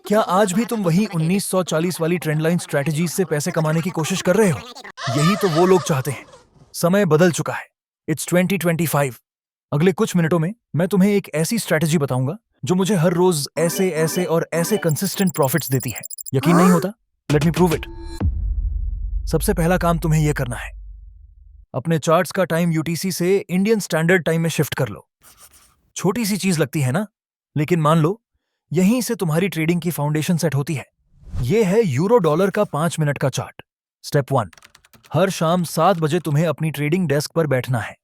क्या आज भी तुम वही 1940 वाली ट्रेंड लाइन स्ट्रेटजीज से पैसे कमाने की कोशिश कर रहे हो? यही तो वो लोग चाहते हैं। समय बदल चुका है। इट्स 2025। अगले कुछ मिनटों में मैं तुम्हें एक ऐसी स्ट्रेटजी बताऊंगा जो मुझे हर रोज ऐसे ऐसे और ऐसे कंसिस्टेंट प्रॉफिट्स देती है। यकीन नहीं होता? Let me prove it. सबसे पहला काम तुम्हें यह करना है, अपने चार्ट्स का टाइम यूटीसी से इंडियन स्टैंडर्ड टाइम में शिफ्ट कर लो। छोटी सी चीज लगती है ना, लेकिन मान लो यहीं से तुम्हारी ट्रेडिंग की फाउंडेशन सेट होती है। यह है यूरो डॉलर का 5 मिनट का चार्ट। स्टेप 1, हर शाम 7 बजे तुम्हें अपनी ट्रेडिंग डेस्क पर बैठना है।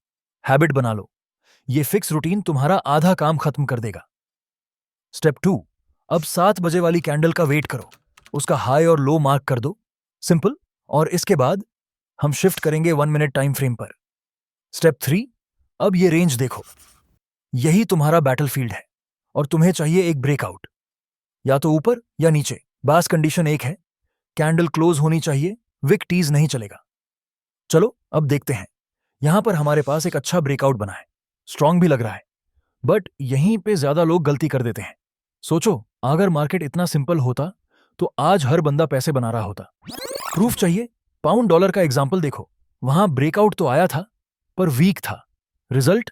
हैबिट बना लो, ये फिक्स रूटीन तुम्हारा आधा काम खत्म कर देगा। स्टेप 2, अब 7 बजे वाली कैंडल का वेट करो, उसका हाई और लो मार्क कर दो। सिंपल। और इसके बाद हम शिफ्ट करेंगे 1 मिनट टाइम फ्रेम पर। स्टेप 3, अब ये रेंज देखो, यही तुम्हारा बैटलफील्ड है और तुम्हें चाहिए एक ब्रेकआउट, या तो ऊपर या नीचे। बास कंडीशन एक है, कैंडल क्लोज होनी चाहिए, विक टीज नहीं चलेगा। चलो अब देखते हैं। यहां पर हमारे पास एक अच्छा ब्रेकआउट बना है, स्ट्रांग भी लग रहा है, बट यहीं पे ज्यादा लोग गलती कर देते हैं। सोचो, अगर मार्केट इतना सिंपल होता तो आज हर बंदा पैसे बना रहा होता। प्रूफ चाहिए? पाउंड डॉलर का एग्जाम्पल देखो, वहां ब्रेकआउट तो आया था पर वीक था। रिजल्ट?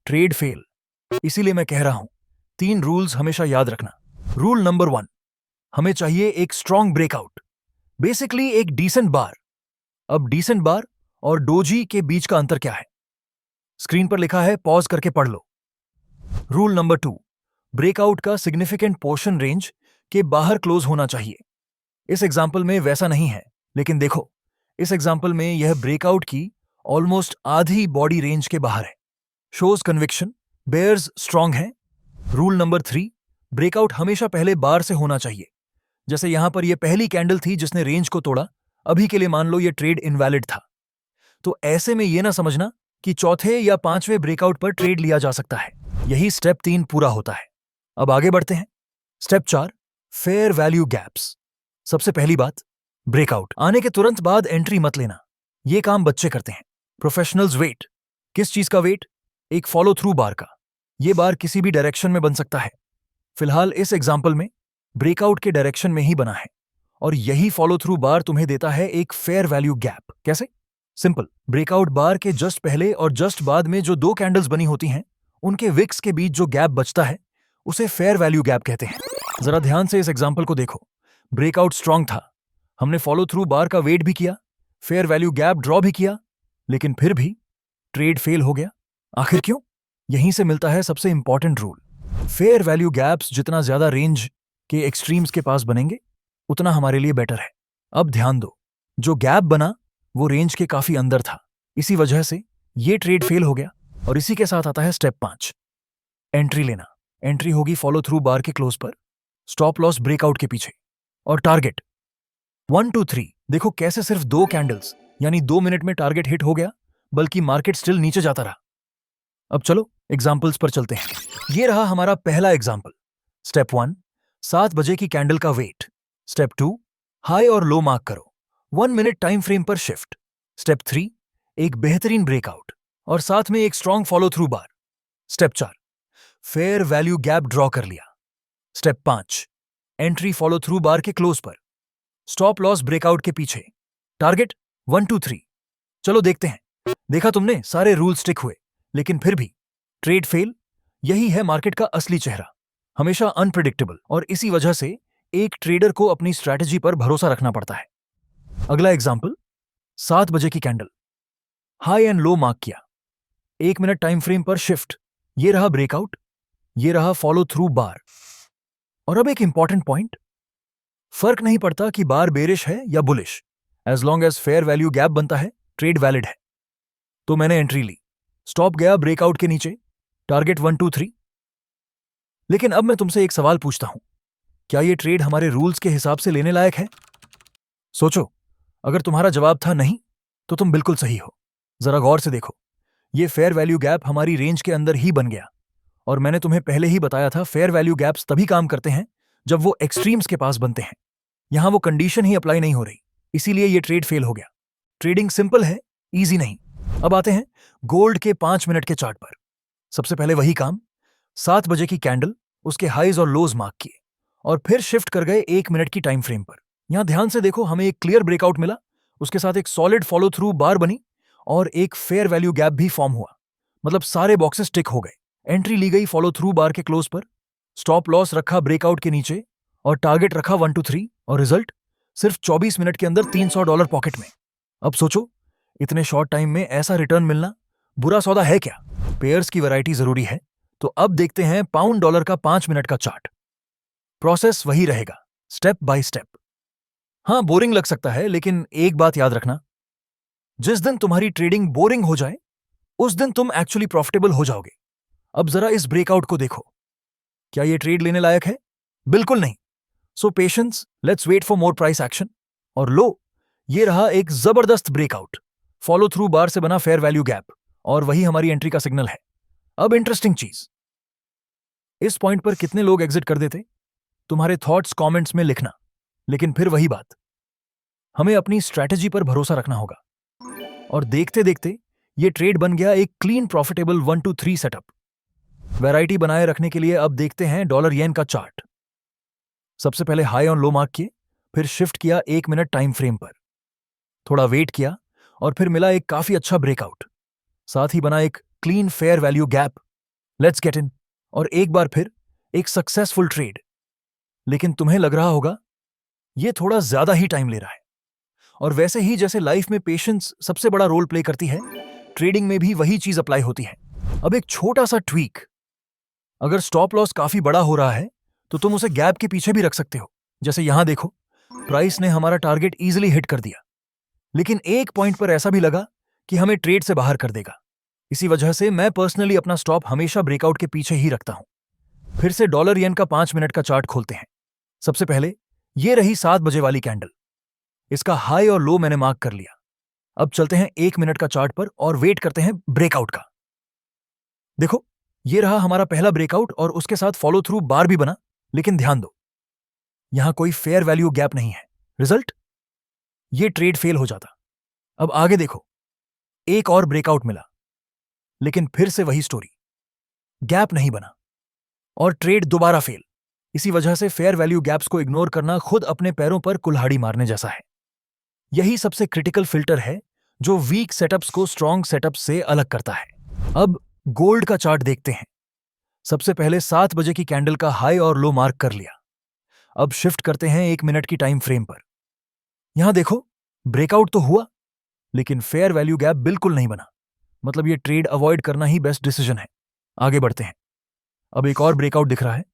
Trade fail. इसीलिए मैं कह रहा हूं, 3 रूल्स हमेशा याद रखना। रूल नंबर 1, हमें चाहिए एक स्ट्रांग ब्रेकआउट, बेसिकली एक डिसेंट बार। अब डिसेंट बार और डोजी के बीच का अंतर क्या है? स्क्रीन पर लिखा है, पॉज करके पढ़ लो। रूल नंबर 2, ब्रेकआउट का सिग्निफिकेंट पोर्शन रेंज के बाहर क्लोज होना चाहिए। इस एग्जाम्पल में वैसा नहीं है, लेकिन देखो, इस एग्जाम्पल में यह ब्रेकआउट की ऑलमोस्ट आधी बॉडी रेंज के बाहर है। शोज कन्विक्शन, बेयर्स स्ट्रांग हैं। रूल नंबर 3, ब्रेकआउट हमेशा पहले बार से होना चाहिए। जैसे यहां पर यह पहली कैंडल थी जिसने रेंज को तोड़ा, अभी के लिए मान लो यह ट्रेड इनवैलिड था। तो ऐसे में यह ना समझना कि चौथे या 5वें ब्रेकआउट पर ट्रेड लिया जा सकता है। यही स्टेप 3 पूरा होता है। अब आगे बढ़ते हैं। Step 4, fair value gaps. सबसे पहली बात, ब्रेकआउट आने के तुरंत बाद एंट्री मत लेना। यह काम बच्चे करते हैं। Professionals wait. किस चीज का वेट? एक फॉलो थ्रू बार का। यह बार किसी भी डायरेक्शन में बन सकता है। फिलहाल इस एग्जाम्पल में ब्रेकआउट के डायरेक्शन में ही बना है, और यही फॉलो थ्रू बार तुम्हें देता है एक फेयर वैल्यू गैप। कैसे? सिंपल, ब्रेकआउट बार के जस्ट पहले और जस्ट बाद में जो 2 कैंडल्स बनी होती हैं, उनके विक्स के बीच जो गैप बचता है उसे फेयर वैल्यू गैप कहते हैं। जरा ध्यान से इस एग्जाम्पल को देखो। ब्रेकआउट स्ट्रांग था, हमने फॉलो थ्रू बार का वेट भी किया, फेयर वैल्यू गैप ड्रॉ भी किया, लेकिन फिर भी ट्रेड फेल हो गया। आखिर क्यों? यहीं से मिलता है सबसे important rule. Fair value gaps जितना ज्यादा रेंज के एक्सट्रीम्स के पास बनेंगे, उतना हमारे लिए बेटर है। अब ध्यान दो, जो गैप बना वो रेंज के काफी अंदर था, इसी वजह से ये ट्रेड फेल हो गया। और इसी के साथ आता है स्टेप 5, एंट्री लेना। एंट्री होगी फॉलो थ्रू बार के क्लोज पर, स्टॉप लॉस ब्रेकआउट के पीछे, और टारगेट 1 2 3। देखो कैसे सिर्फ 2 कैंडल्स यानी 2 मिनट में टारगेट हिट हो गया, बल्कि मार्केट स्टिल नीचे जाता रहा। अब चलो एग्जाम्पल्स पर चलते हैं। ये रहा हमारा पहला एग्जाम्पल। स्टेप 1, 7 बजे की कैंडल का वेट। स्टेप 2, हाई और लो मार्क करो, 1 मिनट टाइम फ्रेम पर शिफ्ट। स्टेप 3, एक बेहतरीन ब्रेकआउट और साथ में एक strong follow through bar. Step 4, fair value gap draw कर लिया। Step 5, entry follow through bar के क्लोज पर, स्टॉप लॉस ब्रेकआउट के पीछे, टारगेट 1 2 3। चलो देखते हैं। देखा तुमने, सारे रूल स्टिक हुए, लेकिन फिर भी ट्रेड फेल। यही है मार्केट का असली चेहरा, हमेशा अनप्रिडिक्टेबल, और इसी वजह से एक ट्रेडर को अपनी स्ट्रैटेजी पर भरोसा रखना पड़ता है। अगला एग्जाम्पल, 7 बजे की candle, high and low mark किया, 1 मिनट टाइम फ्रेम पर शिफ्ट। ये रहा ब्रेकआउट, ये रहा फॉलो थ्रू बार। और अब एक इंपॉर्टेंट पॉइंट, फर्क नहीं पड़ता कि बार बेरिश है या bullish, as long as fair value gap बनता है, ट्रेड वैलिड है। तो मैंने एंट्री ली, स्टॉप गया ब्रेकआउट के नीचे, टारगेट 1 2 3। लेकिन अब मैं तुमसे एक सवाल पूछता हूं, क्या यह ट्रेड हमारे रूल्स के हिसाब से लेने लायक है? सोचो, अगर तुम्हारा जवाब था नहीं, तो तुम बिल्कुल सही हो। जरा गौर से देखो, यह फेयर वैल्यू गैप हमारी रेंज के अंदर ही बन गया, और मैंने तुम्हें पहले ही बताया था फेयर वैल्यू गैप्स तभी काम करते हैं जब वो एक्सट्रीम्स के पास बनते हैं। यहां वो कंडीशन ही अप्लाई नहीं हो रही, इसीलिए ये ट्रेड फेल हो गया। ट्रेडिंग सिंपल है, इजी नहीं। अब आते हैं गोल्ड के 5 मिनट के चार्ट पर। सबसे पहले वही काम, 7 बजे की कैंडल, उसके हाईज और लोज मार्क किए, और फिर शिफ्ट कर गए 1 मिनट की टाइम फ्रेम पर। यहां ध्यान से देखो, हमें एक क्लियर ब्रेकआउट मिला, उसके साथ एक सॉलिड फॉलो थ्रू बार बनी और एक फेयर वैल्यू गैप भी फॉर्म हुआ। मतलब सारे बॉक्सेस टिक हो गए। एंट्री ली गई फॉलो थ्रू बार के क्लोज पर, स्टॉप लॉस रखा ब्रेकआउट के नीचे और टारगेट रखा 1 to 3 और रिजल्ट सिर्फ 24 मिनट के अंदर $300 पॉकेट में। अब सोचो, इतने शॉर्ट टाइम में ऐसा रिटर्न मिलना बुरा सौदा है क्या? पेयर्स की वैरायटी जरूरी है। तो अब देखते हैं पाउंड डॉलर का 5 मिनट का चार्ट। प्रोसेस वही रहेगा, स्टेप बाय स्टेप। हाँ, बोरिंग लग सकता है, लेकिन एक बात याद रखना, जिस दिन तुम्हारी ट्रेडिंग बोरिंग हो जाए उस दिन तुम एक्चुअली प्रॉफिटेबल हो जाओगे। अब जरा इस ब्रेकआउट को देखो, क्या ये ट्रेड लेने लायक है? बिल्कुल नहीं। So patience, let's wait for more price action. और लो, ये रहा एक जबरदस्त ब्रेकआउट, फॉलो थ्रू बार से बना फेयर वैल्यू गैप, और वही हमारी एंट्री का सिग्नल है। अब इंटरेस्टिंग चीज, इस पॉइंट पर कितने लोग एग्जिट कर देते? तुम्हारे थॉट्स कमेंट्स में लिखना। लेकिन फिर वही बात, हमें अपनी स्ट्रैटेजी पर भरोसा रखना होगा। और देखते देखते ये ट्रेड बन गया एक clean profitable 1 to 3 setup. Variety बनाए रखने के लिए अब देखते हैं डॉलर येन का चार्ट। सबसे पहले हाई और लो मार्क किए, फिर शिफ्ट किया 1 मिनट टाइम फ्रेम पर, थोड़ा वेट किया और फिर मिला एक काफी अच्छा ब्रेकआउट, साथ ही बना एक clean fair value gap. Let's get in, और एक बार फिर एक सक्सेसफुल ट्रेड। लेकिन तुम्हें लग रहा होगा ये थोड़ा ज्यादा ही टाइम ले रहा है। और वैसे ही जैसे लाइफ में पेशेंस सबसे बड़ा रोल प्ले करती है, ट्रेडिंग में भी वही चीज अप्लाई होती है। अब एक छोटा सा ट्वीक, अगर स्टॉप लॉस काफी बड़ा हो रहा है तो तुम उसे गैप के पीछे भी रख सकते हो। जैसे यहां देखो, प्राइस ने हमारा टारगेट इजीली हिट कर दिया, लेकिन एक पॉइंट पर ऐसा भी लगा कि हमें ट्रेड से बाहर कर देगा। इसी वजह से मैं पर्सनली अपना स्टॉप हमेशा ब्रेकआउट के पीछे ही रखता हूं। फिर से डॉलर येन का 5 मिनट का चार्ट खोलते हैं। सबसे पहले ये रही 7 बजे वाली कैंडल, इसका हाई और लो मैंने मार्क कर लिया। अब चलते हैं 1 मिनट का चार्ट पर और वेट करते हैं ब्रेकआउट का। देखो, ये रहा हमारा पहला ब्रेकआउट और उसके साथ फॉलो थ्रू बार भी बना। लेकिन ध्यान दो, यहां कोई फेयर वैल्यू गैप नहीं है। रिजल्ट, ये ट्रेड फेल हो जाता। अब आगे देखो, एक और ब्रेकआउट मिला, लेकिन फिर से वही स्टोरी, गैप नहीं बना और ट्रेड दोबारा फेल। इसी वजह से फेयर वैल्यू गैप्स को इग्नोर करना खुद अपने पैरों पर कुल्हाड़ी मारने जैसा है। यही सबसे क्रिटिकल फिल्टर है जो वीक सेटअप्स को स्ट्रॉन्ग सेटअप्स से अलग करता है। अब गोल्ड का चार्ट देखते हैं। सबसे पहले 7 बजे की कैंडल का हाई और लो मार्क कर लिया। अब शिफ्ट करते हैं 1 मिनट की टाइम फ्रेम पर। यहां देखो, ब्रेकआउट तो हुआ, लेकिन फेयर वैल्यू गैप बिल्कुल नहीं बना। मतलब ये ट्रेड अवॉइड करना ही बेस्ट डिसीजन है। आगे बढ़ते हैं। अब एक और ब्रेकआउट दिख रहा है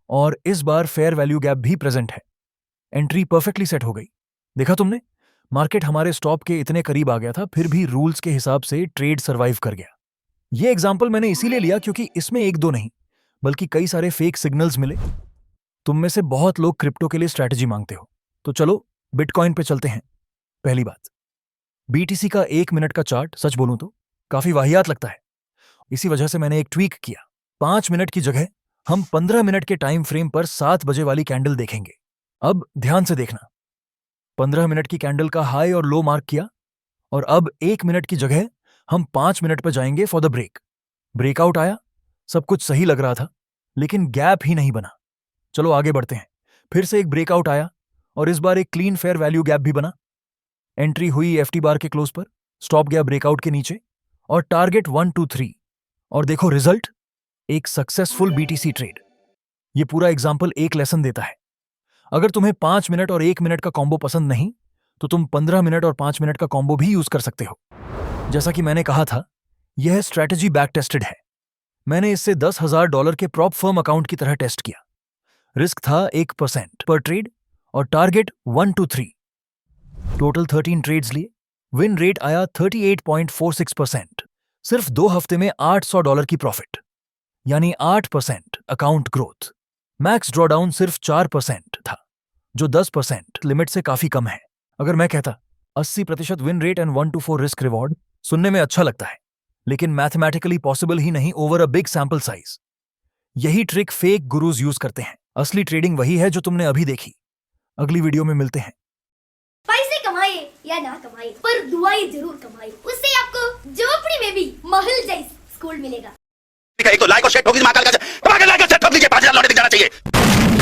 और इस बार फेयर वैल्यू गैप भी प्रेजेंट है। एंट्री परफेक्टली सेट हो गई। देखा तुमने, मार्केट हमारे स्टॉप के इतने करीब आ गया था, फिर भी रूल्स के हिसाब से ट्रेड सर्वाइव कर गया। ये एग्जाम्पल मैंने इसीलिए लिया क्योंकि इसमें एक दो नहीं, बल्कि कई सारे फेक सिग्नल्स मिले। तुम में से बहुत लोग क्रिप्टो के लिए स्ट्रैटेजी मांगते हो, तो चलो बिटकॉइन पे चलते हैं। पहली बात, बीटीसी का 1 मिनट का चार्ट सच बोलूं तो काफी वाहियात लगता है। इसी वजह से मैंने एक ट्वीक किया। 5 मिनट की जगह हम 15 मिनट के टाइम फ्रेम पर 7 बजे वाली कैंडल देखेंगे। अब ध्यान से देखना, 15 मिनट की कैंडल का हाई और लो मार्क किया और अब 1 मिनट की जगह हम 5 मिनट पर जाएंगे फॉर द ब्रेक। ब्रेकआउट आया, सब कुछ सही लग रहा था, लेकिन गैप ही नहीं बना। चलो आगे बढ़ते हैं। फिर से एक ब्रेकआउट आया और इस बार एक क्लीन फेयर वैल्यू गैप भी बना। एंट्री हुई एफटी बार के क्लोज पर, स्टॉप गया ब्रेकआउट के नीचे और टारगेट 1 to 3। और देखो रिजल्ट, एक सक्सेसफुल बीटीसी ट्रेड। ये पूरा एग्जाम्पल एक लेसन देता है। अगर तुम्हें 5 मिनट और 1 मिनट का कॉम्बो पसंद नहीं, तो तुम 15 मिनट और 5 मिनट का कॉम्बो भी यूज कर सकते हो। जैसा कि मैंने कहा था, यह स्ट्रैटेजी बैक टेस्टेड है। मैंने इससे $10,000 के प्रॉप फर्म अकाउंट की तरह टेस्ट किया। रिस्क था 1% पर ट्रेड और टारगेट 1 to 3। टोटल 13 ट्रेड्स लिए, विन रेट आया 38.46%। सिर्फ 2 हफ्ते में $800 की प्रॉफिट, यानी 8% अकाउंट ग्रोथ। मैक्स ड्रॉडाउन सिर्फ 4% था, जो 10% लिमिट से काफी कम है। अगर मैं कहता 80% win rate and 1 to 4 risk reward, सुनने में अच्छा लगता है, लेकिन मैथमेटिकली पॉसिबल ही नहीं over a big sample size. यही ट्रिक फेक गुरुज यूज करते हैं। असली ट्रेडिंग वही है जो तुमने अभी देखी। अगली वीडियो में मिलते हैं। पैसे कमाए या ना कमाए, पर दुआएं जरूर कमाए। उससे आपको झोपड़ी में भी महल जैसा स्कूल मिलेगा। एक तो लाइक और शेयर ठोक दीजिए, महाकाल का ठोक दीजिए, 5,000 लौटे दिख जाना चाहिए।